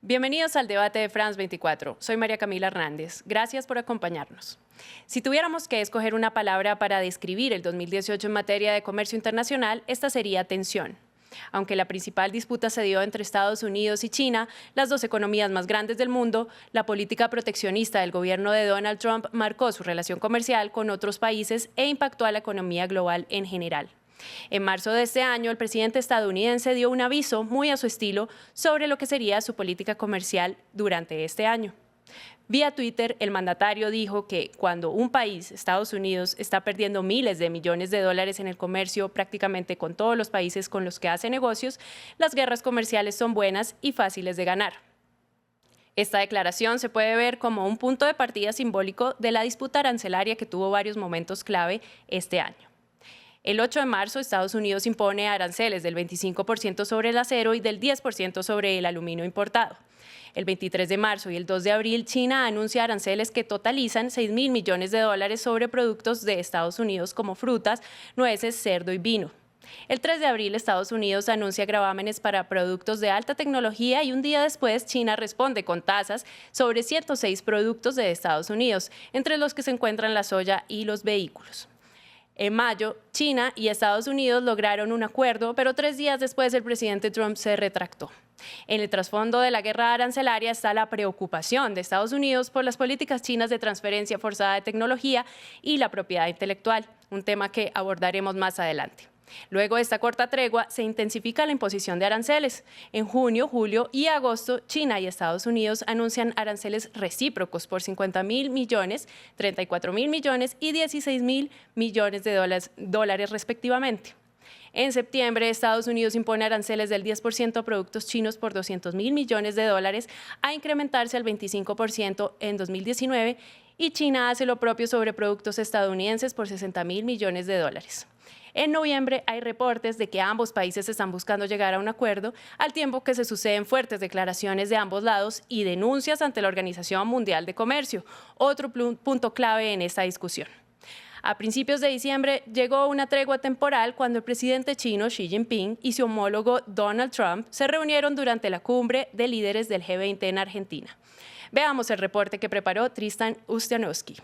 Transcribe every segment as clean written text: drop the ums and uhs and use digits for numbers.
Bienvenidos al debate de France 24. Soy María Camila Hernández. Gracias por acompañarnos. Si tuviéramos que escoger una palabra para describir el 2018 en materia de comercio internacional, esta sería tensión. Aunque la principal disputa se dio entre Estados Unidos y China, las dos economías más grandes del mundo, la política proteccionista del gobierno de Donald Trump marcó su relación comercial con otros países e impactó a la economía global en general. En marzo de este año, el presidente estadounidense dio un aviso muy a su estilo sobre lo que sería su política comercial durante este año. Vía Twitter, el mandatario dijo que cuando un país, Estados Unidos, está perdiendo miles de millones de dólares en el comercio prácticamente con todos los países con los que hace negocios, las guerras comerciales son buenas y fáciles de ganar. Esta declaración se puede ver como un punto de partida simbólico de la disputa arancelaria que tuvo varios momentos clave este año. El 8 de marzo, Estados Unidos impone aranceles del 25% sobre el acero y del 10% sobre el aluminio importado. El 23 de marzo y el 2 de abril, China anuncia aranceles que totalizan 6.000 millones de dólares sobre productos de Estados Unidos como frutas, nueces, cerdo y vino. El 3 de abril, Estados Unidos anuncia gravámenes para productos de alta tecnología y un día después, China responde con tasas sobre 106 productos de Estados Unidos, entre los que se encuentran la soya y los vehículos. En mayo, China y Estados Unidos lograron un acuerdo, pero 3 días después el presidente Trump se retractó. En el trasfondo de la guerra arancelaria está la preocupación de Estados Unidos por las políticas chinas de transferencia forzada de tecnología y la propiedad intelectual, un tema que abordaremos más adelante. Luego de esta corta tregua, se intensifica la imposición de aranceles. En junio, julio y agosto, China y Estados Unidos anuncian aranceles recíprocos por 50.000 millones, 34.000 millones y 16.000 millones de dólares respectivamente. En septiembre, Estados Unidos impone aranceles del 10% a productos chinos por 200.000 millones de dólares, a incrementarse al 25% en 2019, y China hace lo propio sobre productos estadounidenses por 60.000 millones de dólares. En noviembre hay reportes de que ambos países están buscando llegar a un acuerdo, al tiempo que se suceden fuertes declaraciones de ambos lados y denuncias ante la Organización Mundial de Comercio, otro punto clave en esta discusión. A principios de diciembre llegó una tregua temporal cuando el presidente chino Xi Jinping y su homólogo Donald Trump se reunieron durante la cumbre de líderes del G20 en Argentina. Veamos el reporte que preparó Tristan Ustianowski.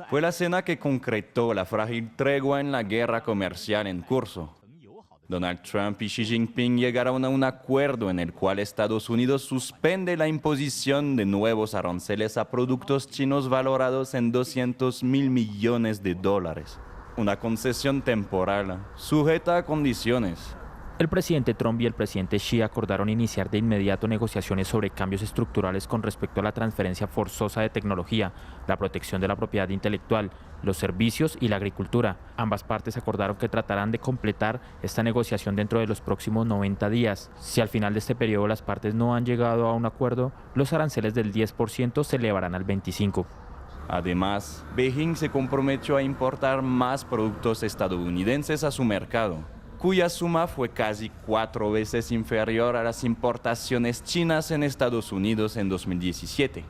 Fue la cena que concretó la frágil tregua en la guerra comercial en curso. Donald Trump y Xi Jinping llegaron a un acuerdo en el cual Estados Unidos suspende la imposición de nuevos aranceles a productos chinos valorados en 200.000 millones de dólares. Una concesión temporal, sujeta a condiciones. El presidente Trump y el presidente Xi acordaron iniciar de inmediato negociaciones sobre cambios estructurales con respecto a la transferencia forzosa de tecnología, la protección de la propiedad intelectual, los servicios y la agricultura. Ambas partes acordaron que tratarán de completar esta negociación dentro de los próximos 90 días. Si al final de este periodo las partes no han llegado a un acuerdo, los aranceles del 10% se elevarán al 25%. Además, Beijing se comprometió a importar más productos estadounidenses a su mercado, cuya suma fue casi 4 veces inferior a las importaciones chinas en Estados Unidos en 2017.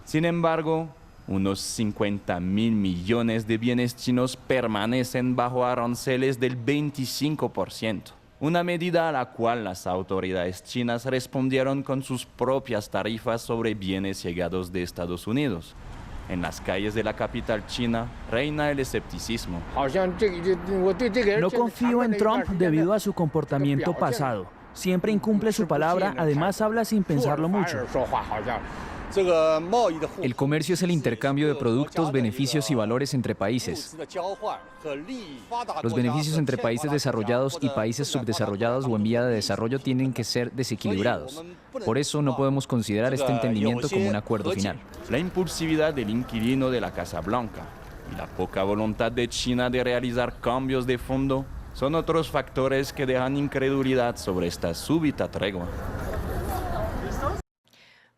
Sin embargo, unos 50.000 millones de bienes chinos permanecen bajo aranceles del 25%, una medida a la cual las autoridades chinas respondieron con sus propias tarifas sobre bienes llegados de Estados Unidos. En las calles de la capital china reina el escepticismo. No confío en Trump debido a su comportamiento pasado. Siempre incumple su palabra, además habla sin pensarlo mucho. El comercio es el intercambio de productos, beneficios y valores entre países. Los beneficios entre países desarrollados y países subdesarrollados o en vía de desarrollo tienen que ser desequilibrados. Por eso no podemos considerar este entendimiento como un acuerdo final. La impulsividad del inquilino de la Casa Blanca y la poca voluntad de China de realizar cambios de fondo son otros factores que dejan incredulidad sobre esta súbita tregua.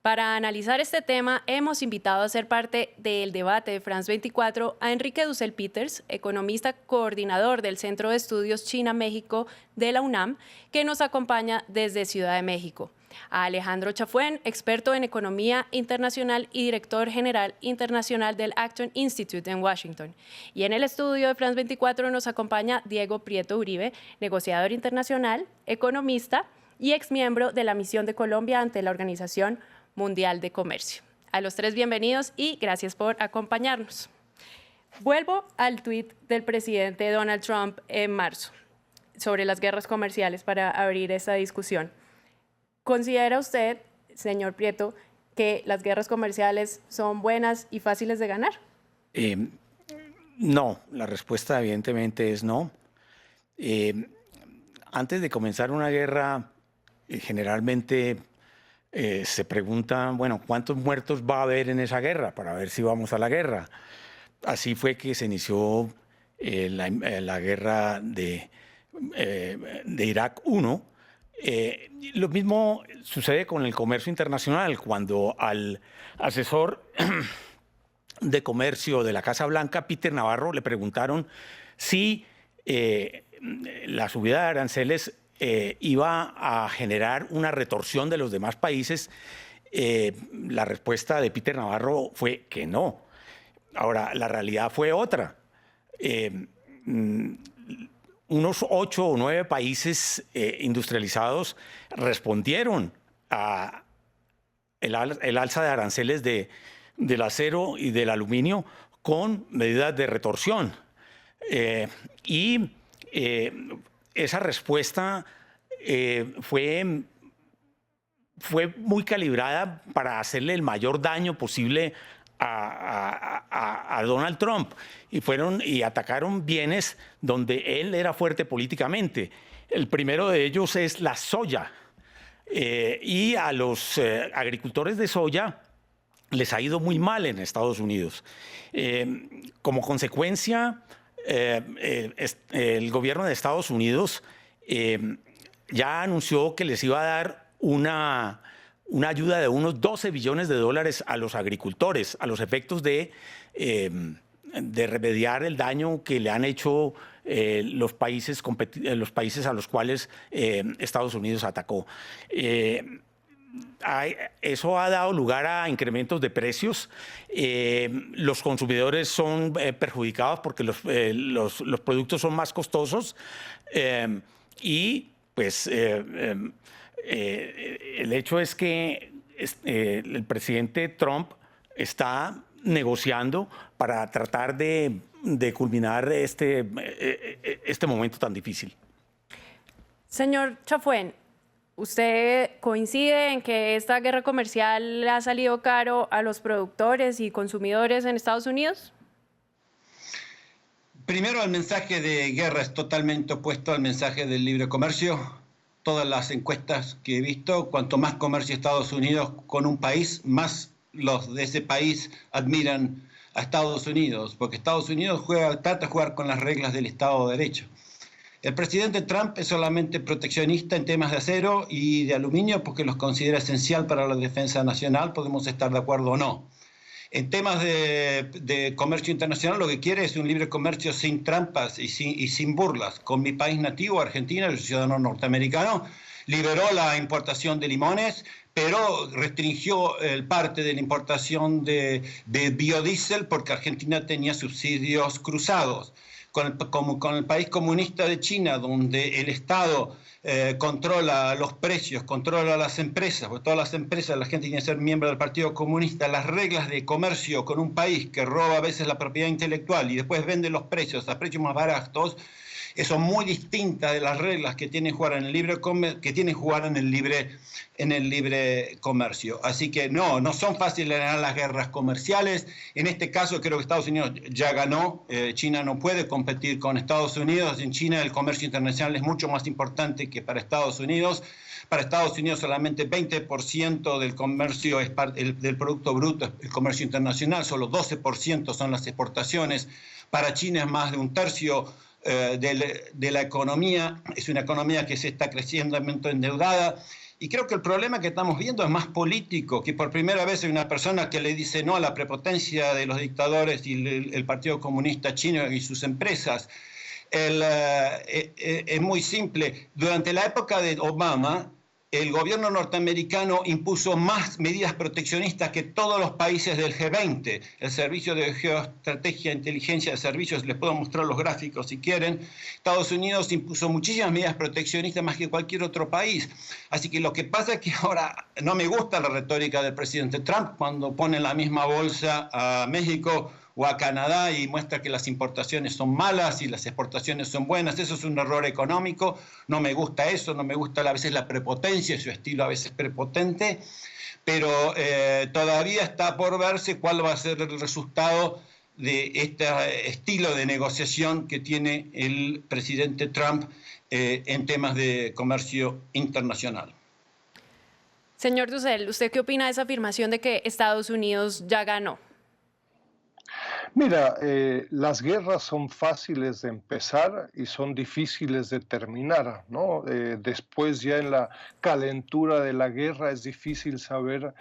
Para analizar este tema, hemos invitado a ser parte del debate de France 24 a Enrique Dussel-Peters, economista coordinador del Centro de Estudios China-México de la UNAM, que nos acompaña desde Ciudad de México. A Alejandro Chafuen, experto en economía internacional y director general internacional del Acton Institute en Washington. Y en el estudio de France 24 nos acompaña Diego Prieto Uribe, negociador internacional, economista y exmiembro de la misión de Colombia ante la Organización Mundial de Comercio. A los tres, bienvenidos y gracias por acompañarnos. Vuelvo al tuit del presidente Donald Trump en marzo sobre las guerras comerciales para abrir esta discusión. ¿Considera usted, señor Prieto, que las guerras comerciales son buenas y fáciles de ganar? No, la respuesta evidentemente es no. Antes de comenzar una guerra, generalmente se preguntan, bueno, ¿cuántos muertos va a haber en esa guerra? Para ver si vamos a la guerra. Así fue que se inició la guerra de Irak I. Lo mismo sucede con el comercio internacional. Cuando al asesor de comercio de la Casa Blanca, Peter Navarro, le preguntaron si la subida de aranceles iba a generar una retorsión de los demás países, la respuesta de Peter Navarro fue que no. Ahora, la realidad fue otra. Unos 8 o 9 países industrializados respondieron a el alza de aranceles del acero y del aluminio con medidas de retorsión. Esa respuesta fue muy calibrada para hacerle el mayor daño posible a Donald Trump y atacaron bienes donde él era fuerte políticamente. El primero de ellos es la soya, y a los agricultores de soya les ha ido muy mal en Estados Unidos. Como consecuencia, el gobierno de Estados Unidos ya anunció que les iba a dar una ayuda de unos $12 billones a los agricultores, a los efectos de remediar el daño que le han hecho los países a los cuales Estados Unidos atacó. Eso ha dado lugar a incrementos de precios. Los consumidores son perjudicados porque los productos son más costosos, y pues el hecho es que el presidente Trump está negociando para tratar de culminar este momento tan difícil. Señor Chafuen, ¿usted coincide en que esta guerra comercial le ha salido caro a los productores y consumidores en Estados Unidos? Primero, el mensaje de guerra es totalmente opuesto al mensaje del libre comercio. Todas las encuestas que he visto, cuanto más comercio Estados Unidos con un país, más los de ese país admiran a Estados Unidos, porque Estados Unidos trata de jugar con las reglas del Estado de Derecho. El presidente Trump es solamente proteccionista en temas de acero y de aluminio porque los considera esencial para la defensa nacional, podemos estar de acuerdo o no. En temas de comercio internacional, lo que quiere es un libre comercio sin trampas y sin burlas. Con mi país nativo, Argentina, el ciudadano norteamericano, liberó la importación de limones, pero restringió parte de la importación de biodiesel porque Argentina tenía subsidios cruzados. Con el país comunista de China, donde el Estado controla los precios, controla las empresas, porque todas las empresas, la gente tiene que ser miembro del Partido Comunista, las reglas de comercio con un país que roba a veces la propiedad intelectual y después vende los precios a precios más baratos, son muy distintas de las reglas que tienen que jugar en el libre comercio. Así que no son fáciles de ganar las guerras comerciales. En este caso creo que Estados Unidos ya ganó. China no puede competir con Estados Unidos. En China el comercio internacional es mucho más importante que para Estados Unidos. Para Estados Unidos solamente 20% del comercio es del Producto Bruto, el comercio internacional, solo 12% son las exportaciones. Para China es más de un tercio de la economía, es una economía que se está crecientemente endeudada. Y creo que el problema que estamos viendo es más político, que por primera vez hay una persona que le dice no a la prepotencia de los dictadores y el Partido Comunista Chino y sus empresas. Es muy simple. Durante la época de Obama, el gobierno norteamericano impuso más medidas proteccionistas que todos los países del G20. El Servicio de Geoestrategia e Inteligencia de Servicios, les puedo mostrar los gráficos si quieren. Estados Unidos impuso muchísimas medidas proteccionistas más que cualquier otro país. Así que lo que pasa es que ahora no me gusta la retórica del presidente Trump cuando pone en la misma bolsa a México o a Canadá y muestra que las importaciones son malas y las exportaciones son buenas. Eso es un error económico. No me gusta eso, no me gusta a veces la prepotencia, su estilo a veces prepotente, pero todavía está por verse cuál va a ser el resultado de este estilo de negociación que tiene el presidente Trump en temas de comercio internacional. Señor Dussel, ¿usted qué opina de esa afirmación de que Estados Unidos ya ganó? Mira, las guerras son fáciles de empezar y son difíciles de terminar, ¿no? Después ya en la calentura de la guerra es difícil saber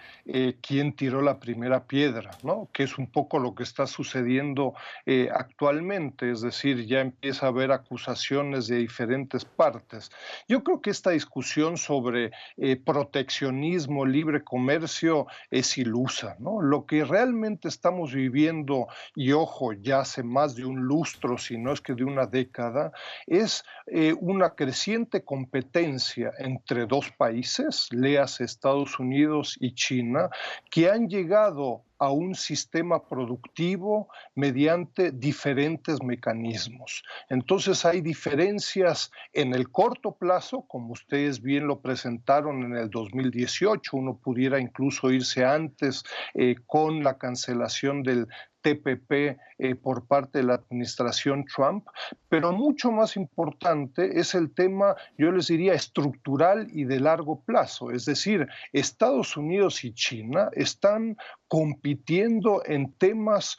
quién tiró la primera piedra, ¿no? Que es un poco lo que está sucediendo actualmente, es decir, ya empieza a haber acusaciones de diferentes partes. Yo creo que esta discusión sobre proteccionismo, libre comercio es ilusa, ¿no? Lo que realmente estamos viviendo, y ojo, ya hace más de un lustro, si no es que de una década, es una creciente competencia entre dos países, léase Estados Unidos y China, que han llegado a un sistema productivo mediante diferentes mecanismos. Entonces hay diferencias en el corto plazo, como ustedes bien lo presentaron en el 2018, uno pudiera incluso irse antes con la cancelación del TPP por parte de la administración Trump, pero mucho más importante es el tema, yo les diría, estructural y de largo plazo. Es decir, Estados Unidos y China están compitiendo en temas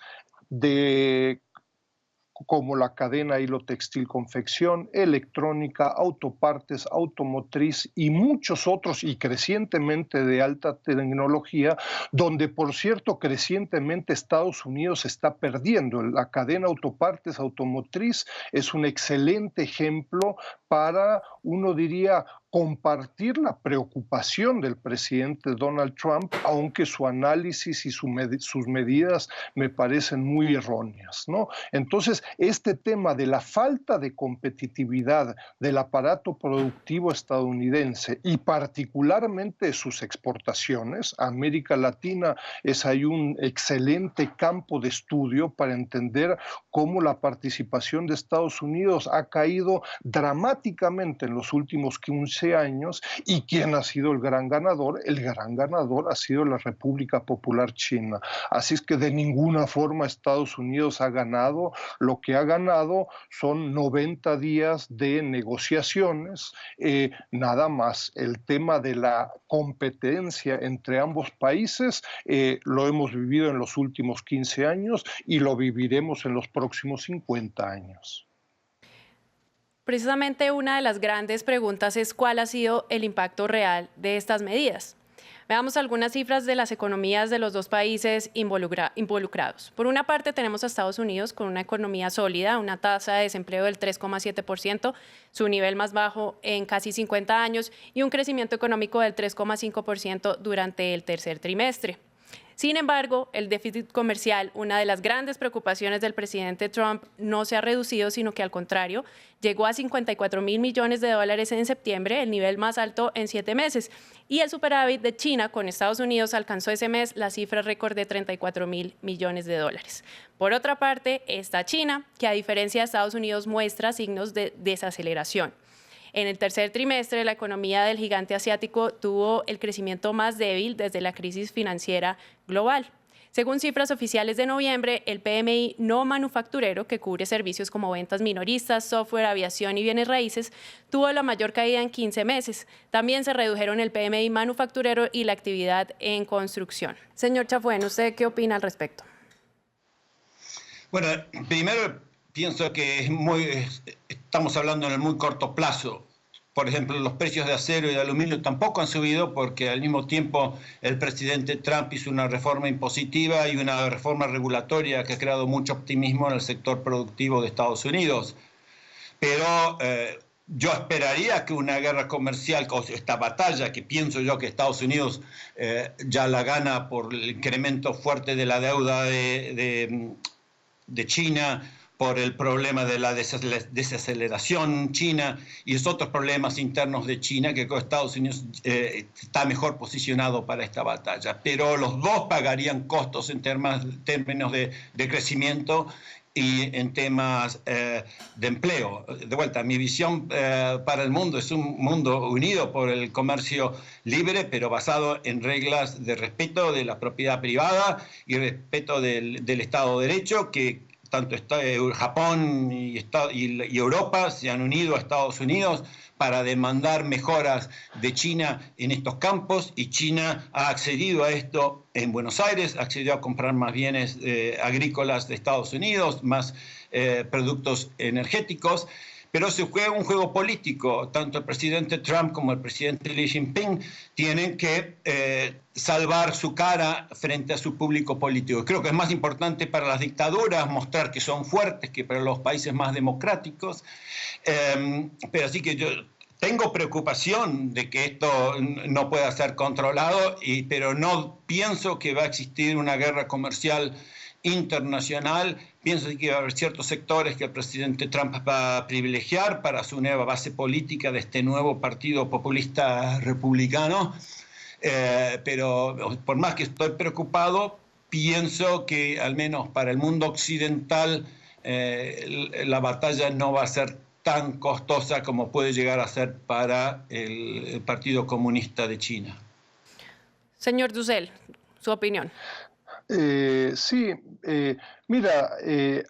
como la cadena hilo textil confección, electrónica, autopartes, automotriz y muchos otros, y crecientemente de alta tecnología, donde por cierto crecientemente Estados Unidos está perdiendo. La cadena autopartes automotriz es un excelente ejemplo para, uno diría, compartir la preocupación del presidente Donald Trump, aunque su análisis y sus medidas me parecen muy erróneas, ¿no? Entonces, este tema de la falta de competitividad del aparato productivo estadounidense y particularmente sus exportaciones, América Latina es ahí un excelente campo de estudio para entender cómo la participación de Estados Unidos ha caído dramáticamente en los últimos 15 años, y quién ha sido el gran ganador ha sido la República Popular China. Así es que de ninguna forma Estados Unidos ha ganado. Lo que ha ganado son 90 días de negociaciones, nada más. El tema de la competencia entre ambos países lo hemos vivido en los últimos 15 años y lo viviremos en los próximos 50 años. Precisamente una de las grandes preguntas es cuál ha sido el impacto real de estas medidas. Veamos algunas cifras de las economías de los dos países involucrados. Por una parte tenemos a Estados Unidos con una economía sólida, una tasa de desempleo del 3,7%, su nivel más bajo en casi 50 años y un crecimiento económico del 3,5% durante el tercer trimestre. Sin embargo, el déficit comercial, una de las grandes preocupaciones del presidente Trump, no se ha reducido, sino que al contrario, llegó a 54.000 millones de dólares en septiembre, el nivel más alto en 7 meses. Y el superávit de China con Estados Unidos alcanzó ese mes la cifra récord de 34.000 millones de dólares. Por otra parte, está China, que a diferencia de Estados Unidos muestra signos de desaceleración. En el tercer trimestre, la economía del gigante asiático tuvo el crecimiento más débil desde la crisis financiera global. Según cifras oficiales de noviembre, el PMI no manufacturero, que cubre servicios como ventas minoristas, software, aviación y bienes raíces, tuvo la mayor caída en 15 meses. También se redujeron el PMI manufacturero y la actividad en construcción. Señor Chafuén, ¿usted qué opina al respecto? Bueno, primero pienso que estamos hablando en el muy corto plazo. Por ejemplo, los precios de acero y de aluminio tampoco han subido porque al mismo tiempo el presidente Trump hizo una reforma impositiva y una reforma regulatoria que ha creado mucho optimismo en el sector productivo de Estados Unidos. Pero Yo esperaría que una guerra comercial, o esta batalla que pienso yo que Estados Unidos ya la gana por el incremento fuerte de la deuda de China, por el problema de la desaceleración china y esos otros problemas internos de China, que Estados Unidos está mejor posicionado para esta batalla. Pero los dos pagarían costos en términos de crecimiento y en temas de empleo. De vuelta, mi visión para el mundo es un mundo unido por el comercio libre, pero basado en reglas de respeto de la propiedad privada y respeto del Estado de Derecho, que tanto Japón y Europa se han unido a Estados Unidos para demandar mejoras de China en estos campos, y China ha accedido a esto en Buenos Aires, ha accedido a comprar más bienes agrícolas de Estados Unidos, más productos energéticos. Pero se juega un juego político. Tanto el presidente Trump como el presidente Xi Jinping tienen que salvar su cara frente a su público político. Creo que es más importante para las dictaduras mostrar que son fuertes que para los países más democráticos. Pero así que yo tengo preocupación de que esto no pueda ser controlado, pero no pienso que va a existir una guerra comercial internacional. Pienso que va a haber ciertos sectores que el presidente Trump va a privilegiar para su nueva base política de este nuevo partido populista republicano. Pero por más que estoy preocupado, pienso que al menos para el mundo occidental la batalla no va a ser tan costosa como puede llegar a ser para el Partido Comunista de China. Señor Dussel, su opinión. Sí, mira,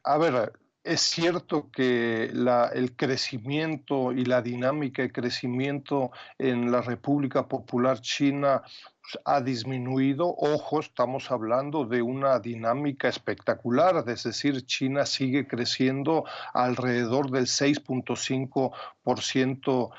a ver, es cierto que el crecimiento y la dinámica de crecimiento en la República Popular China ha disminuido. Ojo, estamos hablando de una dinámica espectacular, es decir, China sigue creciendo alrededor del 6.5%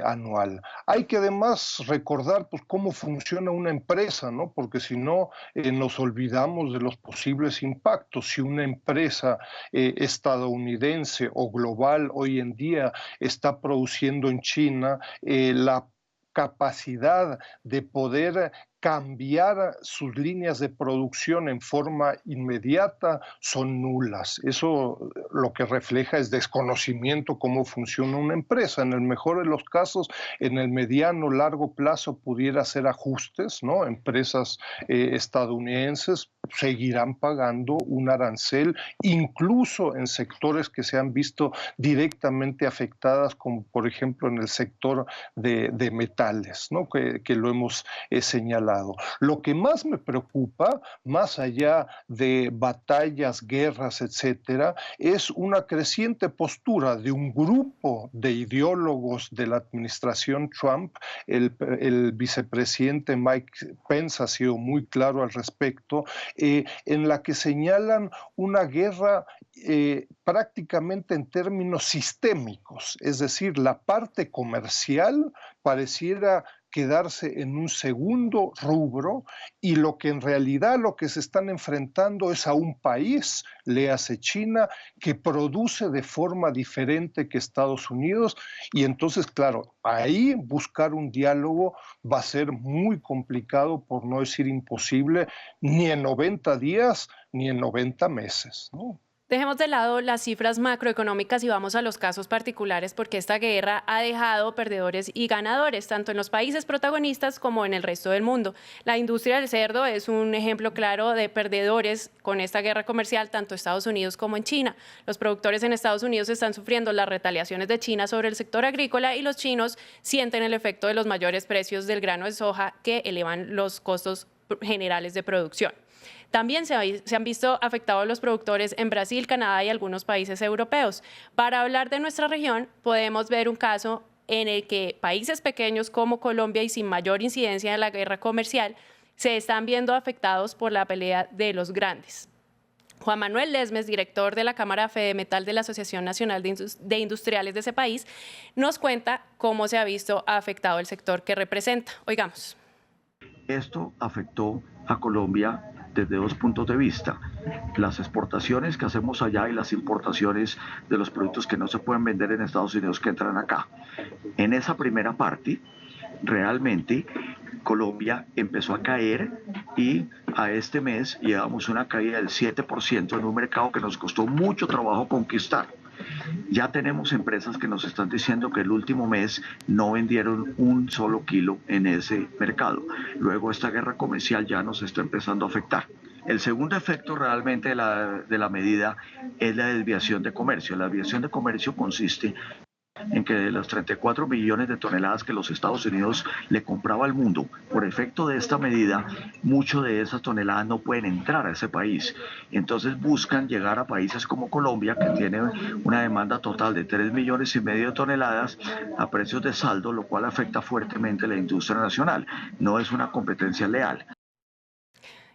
anual. Hay que además recordar pues, cómo funciona una empresa, ¿no? Porque si no, nos olvidamos de los posibles impactos. Si una empresa estadounidense o global hoy en día está produciendo en China, la capacidad de poder cambiar sus líneas de producción en forma inmediata son nulas. Eso lo que refleja es desconocimiento cómo funciona una empresa. En el mejor de los casos, en el mediano, largo plazo pudiera hacer ajustes, ¿no? Empresas estadounidenses seguirán pagando un arancel, incluso en sectores que se han visto directamente afectadas, como por ejemplo en el sector de metales, ¿no? que lo hemos señalado. Lo que más me preocupa, más allá de batallas, guerras, etcétera, es una creciente postura de un grupo de ideólogos de la administración Trump. El vicepresidente Mike Pence ha sido muy claro al respecto, en la que señalan una guerra prácticamente en términos sistémicos, es decir, la parte comercial pareciera quedarse en un segundo rubro, y lo que en realidad lo que se están enfrentando es a un país, léase China, que produce de forma diferente que Estados Unidos, y entonces, claro, ahí buscar un diálogo va a ser muy complicado, por no decir imposible, ni en 90 días ni en 90 meses, ¿no? Dejemos de lado las cifras macroeconómicas y vamos a los casos particulares, porque esta guerra ha dejado perdedores y ganadores, tanto en los países protagonistas como en el resto del mundo. La industria del cerdo es un ejemplo claro de perdedores con esta guerra comercial, tanto en Estados Unidos como en China. Los productores en Estados Unidos están sufriendo las retaliaciones de China sobre el sector agrícola, y los chinos sienten el efecto de los mayores precios del grano de soja, que elevan los costos generales de producción. También se han visto afectados los productores en Brasil, Canadá y algunos países europeos. Para hablar de nuestra región, podemos ver un caso en el que países pequeños como Colombia y sin mayor incidencia en la guerra comercial se están viendo afectados por la pelea de los grandes. Juan Manuel Lesmes, director de la Cámara Fedemetal de la Asociación Nacional de Industriales de ese país, nos cuenta cómo se ha visto afectado el sector que representa. Oigamos. Esto afectó a Colombia desde dos puntos de vista: las exportaciones que hacemos allá y las importaciones de los productos que no se pueden vender en Estados Unidos que entran acá. En esa primera parte, realmente Colombia empezó a caer y a este mes llevamos una caída del 7% en un mercado que nos costó mucho trabajo conquistar. Ya tenemos empresas que nos están diciendo que el último mes no vendieron un solo kilo en ese mercado. Luego esta guerra comercial ya nos está empezando a afectar. El segundo efecto realmente de la medida es la desviación de comercio. La desviación de comercio consiste en que de las 34 millones de toneladas que los Estados Unidos le compraba al mundo, por efecto de esta medida, mucho de esas toneladas no pueden entrar a ese país. Entonces buscan llegar a países como Colombia, que tiene una demanda total de 3,5 millones de toneladas a precios de saldo, lo cual afecta fuertemente a la industria nacional. No es una competencia leal.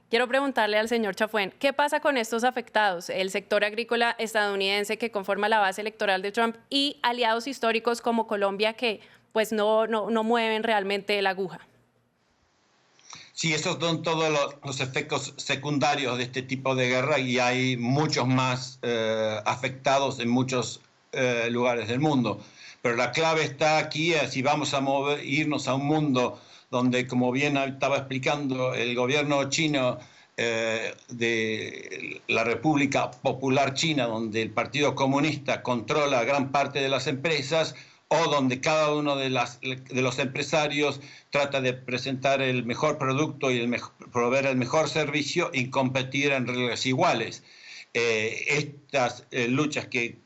Quiero preguntarle al señor Chafuen, ¿qué pasa con estos afectados? El sector agrícola estadounidense que conforma la base electoral de Trump y aliados históricos como Colombia que pues no mueven realmente la aguja. Sí, esos son todos los efectos secundarios de este tipo de guerra y hay muchos más afectados en muchos lugares del mundo. Pero la clave está aquí, si vamos a irnos a un mundo donde, como bien estaba explicando, el gobierno chino de la República Popular China, donde el Partido Comunista controla gran parte de las empresas, o donde cada uno de los empresarios trata de presentar el mejor producto y proveer el mejor servicio y competir en reglas iguales. Estas luchas que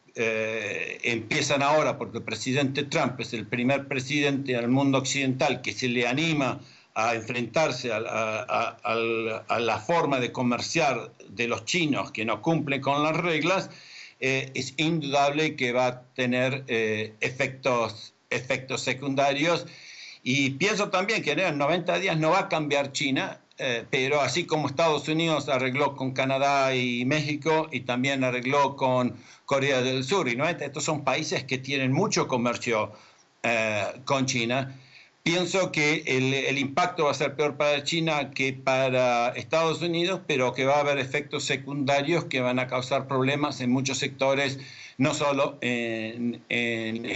empiezan ahora porque el presidente Trump es el primer presidente del mundo occidental que se le anima a enfrentarse a la forma de comerciar de los chinos que no cumplen con las reglas, es indudable que va a tener efectos secundarios. Y pienso también que en 90 días no va a cambiar China, pero así como Estados Unidos arregló con Canadá y México y también arregló con Corea del Sur, y estos son países que tienen mucho comercio con China, pienso que el impacto va a ser peor para China que para Estados Unidos, pero que va a haber efectos secundarios que van a causar problemas en muchos sectores, no solo en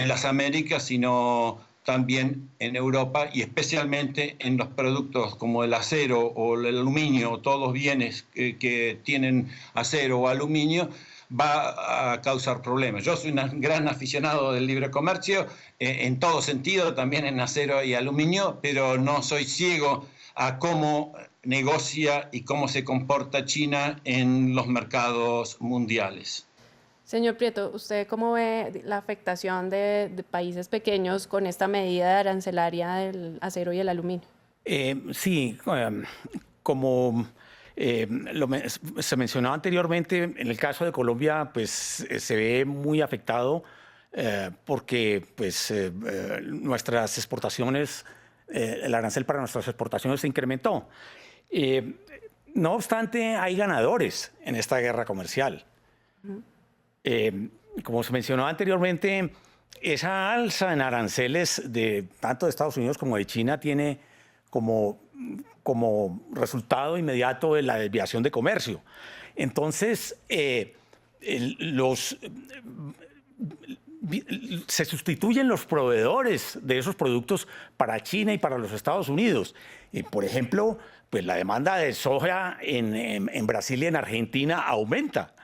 las Américas, sino también en Europa, y especialmente en los productos como el acero o el aluminio, todos los bienes que tienen acero o aluminio, va a causar problemas. Yo soy un gran aficionado del libre comercio, en todo sentido, también en acero y aluminio, pero no soy ciego a cómo negocia y cómo se comporta China en los mercados mundiales. Señor Prieto, ¿usted cómo ve la afectación de países pequeños con esta medida arancelaria del acero y el aluminio? Sí, como se mencionaba anteriormente, en el caso de Colombia pues se ve muy afectado porque pues nuestras exportaciones, el arancel para nuestras exportaciones se incrementó. No obstante, hay ganadores en esta guerra comercial. Como se mencionó anteriormente, esa alza en aranceles de tanto de Estados Unidos como de China tiene como resultado inmediato de la desviación de comercio. Entonces, se sustituyen los proveedores de esos productos para China y para los Estados Unidos. Por ejemplo, pues la demanda de soja en Brasil y en Argentina aumenta.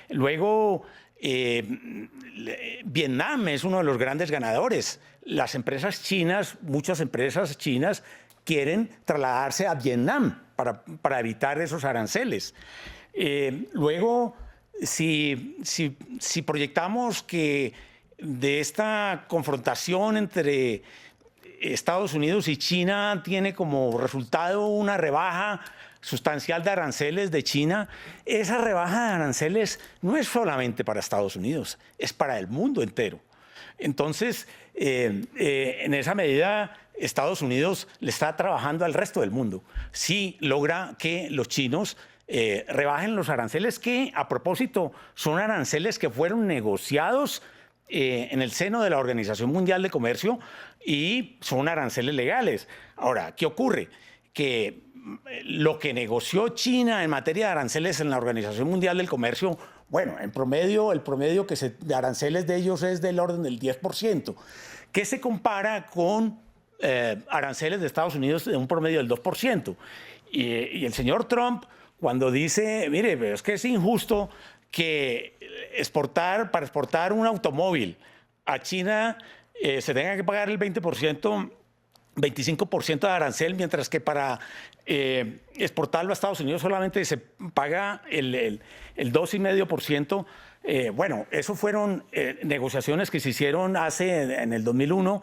Luego, Vietnam es uno de los grandes ganadores. Las empresas chinas, muchas empresas chinas, quieren trasladarse a Vietnam para evitar esos aranceles. Luego, si proyectamos que de esta confrontación entre Estados Unidos y China tiene como resultado una rebaja sustancial de aranceles de China, esa rebaja de aranceles no es solamente para Estados Unidos, es para el mundo entero. Entonces, en esa medida, Estados Unidos le está trabajando al resto del mundo. Sí logra que los chinos rebajen los aranceles que, a propósito, son aranceles que fueron negociados en el seno de la Organización Mundial de Comercio y son aranceles legales. Ahora, ¿qué ocurre? Que lo que negoció China en materia de aranceles en la Organización Mundial del Comercio, bueno, en promedio, el promedio de aranceles de ellos es del orden del 10%, que se compara con aranceles de Estados Unidos de un promedio del 2%. Y el señor Trump, cuando dice, mire, pero es que es injusto que para exportar un automóvil a China se tenga que pagar el 25% de arancel, mientras que para exportarlo a Estados Unidos solamente se paga el 2,5%. Bueno, eso fueron negociaciones que se hicieron en el 2001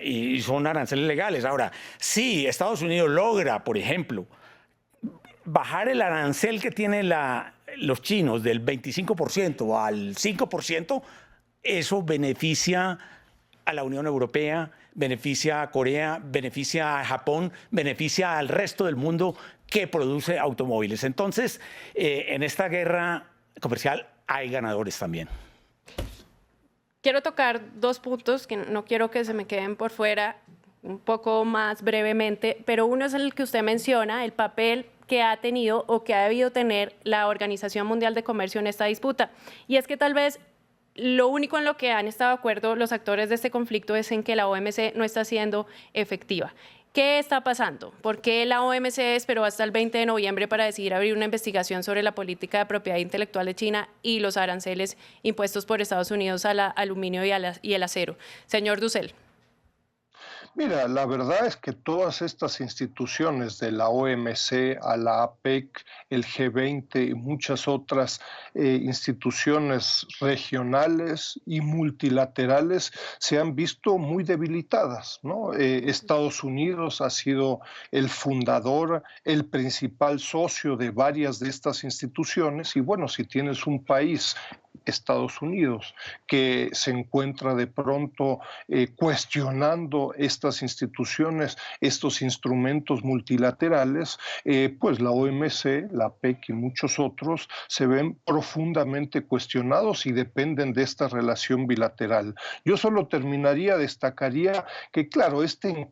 y son aranceles legales. Ahora, si Estados Unidos logra, por ejemplo, bajar el arancel que tienen los chinos del 25% al 5%, eso beneficia a la Unión Europea, beneficia a Corea, beneficia a Japón, beneficia al resto del mundo que produce automóviles. Entonces, en esta guerra comercial hay ganadores también. Quiero tocar dos puntos que no quiero que se me queden por fuera un poco más brevemente, pero uno es el que usted menciona, el papel que ha tenido o que ha debido tener la Organización Mundial de Comercio en esta disputa. Y es que tal vez lo único en lo que han estado de acuerdo los actores de este conflicto es en que la OMC no está siendo efectiva. ¿Qué está pasando? ¿Por qué la OMC esperó hasta el 20 de noviembre para decidir abrir una investigación sobre la política de propiedad intelectual de China y los aranceles impuestos por Estados Unidos al aluminio y el acero? Señor Dussel. Mira, la verdad es que todas estas instituciones de la OMC, a la APEC, el G20 y muchas otras instituciones regionales y multilaterales se han visto muy debilitadas, ¿no? Estados Unidos ha sido el fundador, el principal socio de varias de estas instituciones y bueno, si tienes un país, Estados Unidos, que se encuentra de pronto cuestionando estas instituciones, estos instrumentos multilaterales, pues la OMC, la PEC y muchos otros se ven profundamente cuestionados y dependen de esta relación bilateral. Yo solo destacaría que, claro, este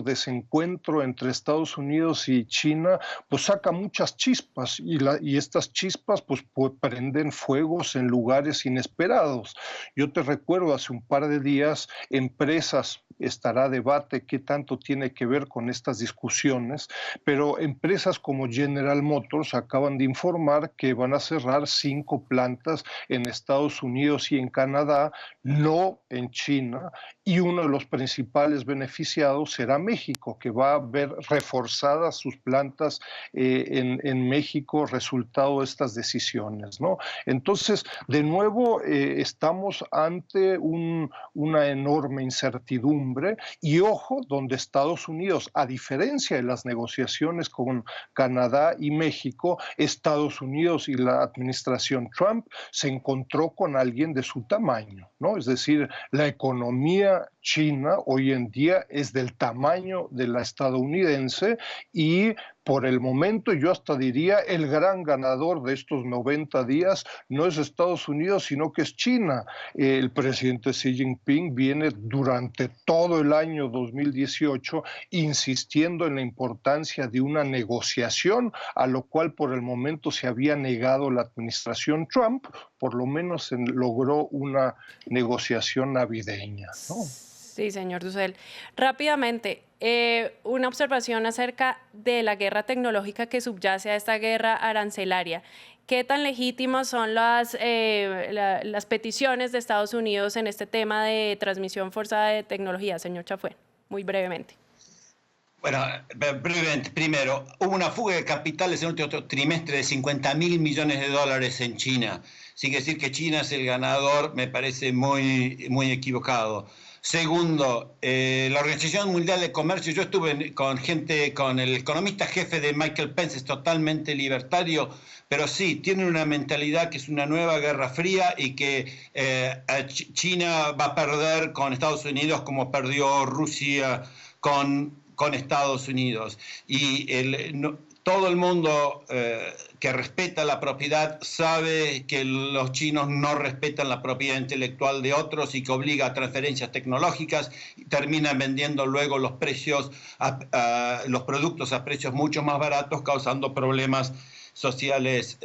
desencuentro entre Estados Unidos y China, pues saca muchas chispas y estas chispas pues prenden fuegos en lugares inesperados. Yo te recuerdo hace un par de días, empresas, estará debate qué tanto tiene que ver con estas discusiones, pero empresas como General Motors acaban de informar que van a cerrar 5 plantas en Estados Unidos y en Canadá, no en China, y uno de los principales beneficiados será México, que va a ver reforzadas sus plantas en México resultado de estas decisiones, ¿no? Entonces, de nuevo, estamos ante una enorme incertidumbre y ojo, donde Estados Unidos, a diferencia de las negociaciones con Canadá y México, Estados Unidos y la administración Trump se encontró con alguien de su tamaño, ¿no? Es decir, la economía china hoy en día es del tamaño de la estadounidense y por el momento yo hasta diría el gran ganador de estos 90 días no es Estados Unidos, sino que es China. El presidente Xi Jinping viene durante todo el año 2018 insistiendo en la importancia de una negociación, a lo cual por el momento se había negado la administración Trump, por lo menos logró una negociación navideña, ¿no? Sí, señor Dussel. Rápidamente, una observación acerca de la guerra tecnológica que subyace a esta guerra arancelaria. ¿Qué tan legítimas son las peticiones de Estados Unidos en este tema de transmisión forzada de tecnología, señor Chafuen? Muy brevemente. Bueno, brevemente, primero, hubo una fuga de capitales en el último trimestre de $50.000 millones en China. Así que decir que China es el ganador me parece muy, muy equivocado. Segundo, la Organización Mundial de Comercio, yo estuve con el economista jefe de Michael Pence, es totalmente libertario, pero sí, tienen una mentalidad que es una nueva guerra fría y que China va a perder con Estados Unidos como perdió Rusia con Estados Unidos. Y Todo el mundo que respeta la propiedad sabe que los chinos no respetan la propiedad intelectual de otros y que obliga a transferencias tecnológicas y terminan vendiendo luego los los productos a precios mucho más baratos, causando problemas sociales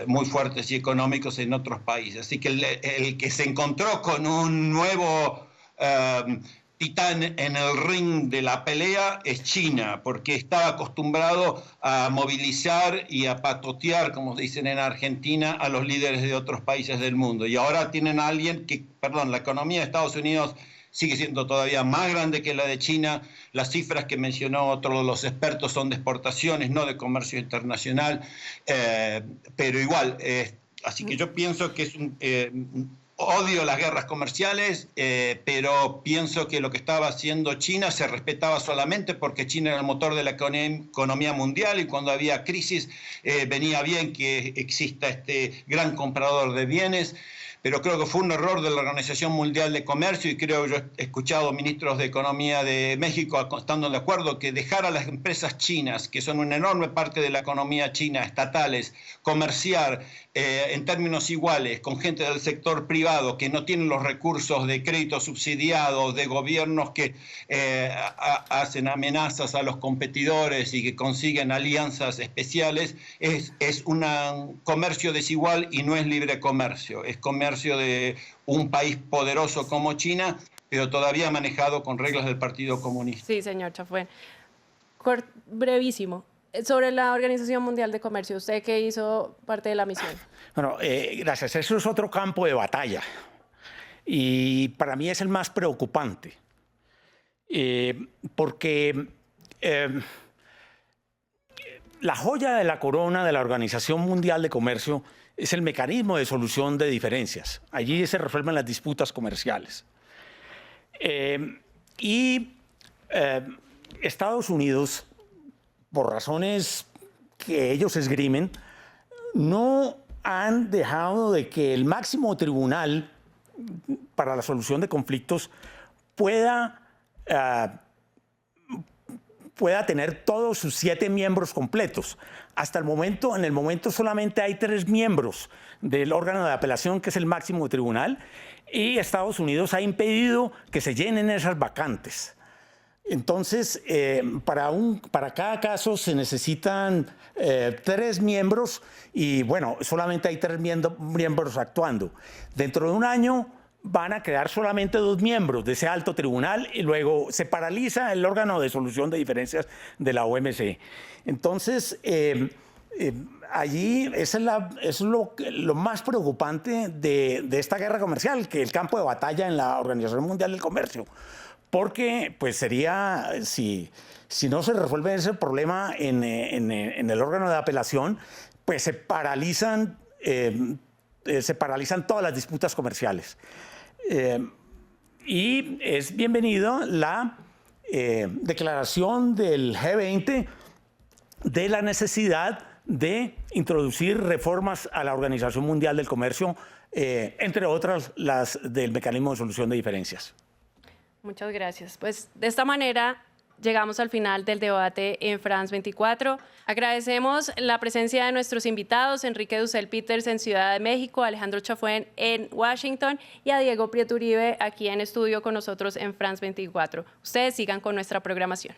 muy fuertes y económicos en otros países. Así que el que se encontró con un nuevo titán en el ring de la pelea es China, porque estaba acostumbrado a movilizar y a patotear, como dicen en Argentina, a los líderes de otros países del mundo. Y ahora tienen a alguien que, la economía de Estados Unidos sigue siendo todavía más grande que la de China. Las cifras que mencionó otro de los expertos son de exportaciones, no de comercio internacional, pero igual. Así que yo pienso que es odio las guerras comerciales, pero pienso que lo que estaba haciendo China se respetaba solamente porque China era el motor de la economía mundial y cuando había crisis venía bien que exista este gran comprador de bienes. Pero creo que fue un error de la Organización Mundial de Comercio y yo he escuchado ministros de Economía de México estando de acuerdo que dejar a las empresas chinas, que son una enorme parte de la economía china, estatales, comerciar en términos iguales con gente del sector privado que no tienen los recursos de crédito subsidiado, de gobiernos que hacen amenazas a los competidores y que consiguen alianzas especiales, es un comercio desigual y no es libre comercio, es comercio de un país poderoso como China, pero todavía manejado con reglas del Partido Comunista. Sí, señor Chafuen. Brevísimo. Sobre la Organización Mundial de Comercio, usted que hizo parte de la misión. Bueno, gracias. Eso es otro campo de batalla. Y para mí es el más preocupante. Porque la joya de la corona de la Organización Mundial de Comercio es el mecanismo de solución de diferencias. Allí se resuelven las disputas comerciales. Estados Unidos, por razones que ellos esgrimen, no han dejado de que el máximo tribunal para la solución de conflictos pueda tener todos sus 7 miembros completos. Hasta el momento, en el momento solamente hay 3 miembros del órgano de apelación, que es el máximo tribunal, y Estados Unidos ha impedido que se llenen esas vacantes. Entonces, para cada caso se necesitan 3 miembros y, bueno, solamente hay 3 miembros actuando. Dentro de un año van a quedar solamente 2 miembros de ese alto tribunal y luego se paraliza el órgano de solución de diferencias de la OMC. Entonces, allí es lo más preocupante de esta guerra comercial, que el campo de batalla en la Organización Mundial del Comercio. Porque pues sería, si no se resuelve ese problema en el órgano de apelación, pues se paralizan todas las disputas comerciales. Y es bienvenido la declaración del G20 de la necesidad de introducir reformas a la Organización Mundial del Comercio, entre otras las del mecanismo de solución de diferencias. Muchas gracias. Pues de esta manera llegamos al final del debate en France 24. Agradecemos la presencia de nuestros invitados, Enrique Dussel-Peters en Ciudad de México, Alejandro Chafuen en Washington y a Diego Prieto Uribe aquí en estudio con nosotros en France 24. Ustedes sigan con nuestra programación.